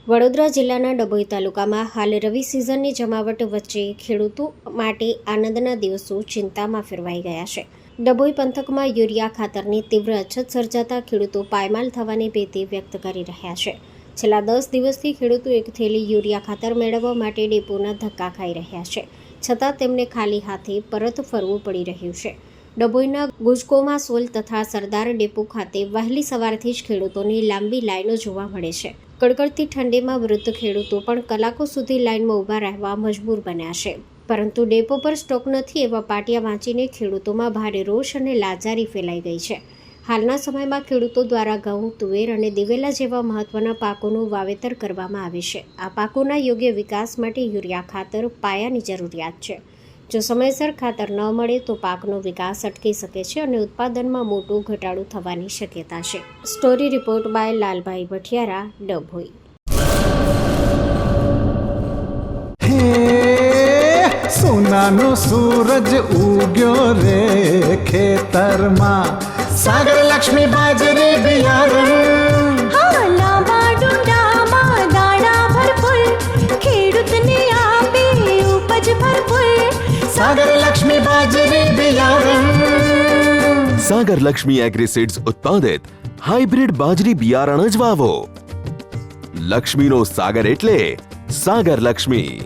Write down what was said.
વડોદરા જિલ્લાના ડભોઈ તાલુકામાં હાલ રવિ સિઝનની જમાવટ વચ્ચે ખેડૂતો માટે આનંદના દિવસો ચિંતામાં ફેરવાઈ ગયા છે. ડભોઈ પંથકમાં યુરિયા ખાતરની તીવ્ર અછત સર્જાતા ખેડૂતો પાયમાલ થવાની ભીતિ વ્યક્ત કરી રહ્યા છે. છેલ્લા 10 દિવસથી ખેડૂતો એક થેલી યુરિયા ખાતર મેળવવા માટે ડેપોના ધક્કા ખાઈ રહ્યા છે, છતાં તેમને ખાલી હાથે પરત ફરવું પડી રહ્યું છે. ડભોઈના ગુજકોમાં સોલ તથા સરદાર ડેપો ખાતે વહેલી સવારથી જ ખેડૂતોની લાંબી લાઈનો જોવા મળે છે. કડકડતી ઠંડીમાં વૃદ્ધ ખેડૂતો પણ કલાકો સુધી લાઈનમાં ઊભા રહેવા મજબૂર બન્યા છે. પરંતુ ડેપો પર સ્ટોક નથી એવા પાટિયા વાંચીને ખેડૂતોમાં ભારે રોષ અને લાચારી ફેલાઈ ગઈ છે. હાલના સમયમાં ખેડૂતો દ્વારા ઘઉં, તુવેર અને દિવેલા જેવા મહત્વના પાકોનું વાવેતર કરવામાં આવે છે. આ પાકોના યોગ્ય વિકાસ માટે યુરિયા ખાતર પાયાની જરૂરિયાત છે. જો સમયસર ખાતર ન મળે તો પાકનો વિકાસ અટકી શકે છે અને ઉત્પાદનમાં મોટો ઘટાડો થવાની શક્યતા છે. Story report by Lalbhai Bhathiyara, Dabhoi. સોનાનો સૂરજ ઉગ્યો રે ખેતરમાં, સાગર લક્ષ્મી બાજરી બિયારણ, લાંબા ડુંડામાં દાણા ભરપૂર, ખેડૂતને આપે ઉપજ ભરપૂર. સાગર લક્ષ્મી બાજરી બિયારણ. સાગર લક્ષ્મી એગ્રીસીડ્સ ઉત્પાદિત હાઇબ્રિડ બાજરી બિયારણ જ વાવો. લક્ષ્મીનો સાગર એટલે સાગર લક્ષ્મી.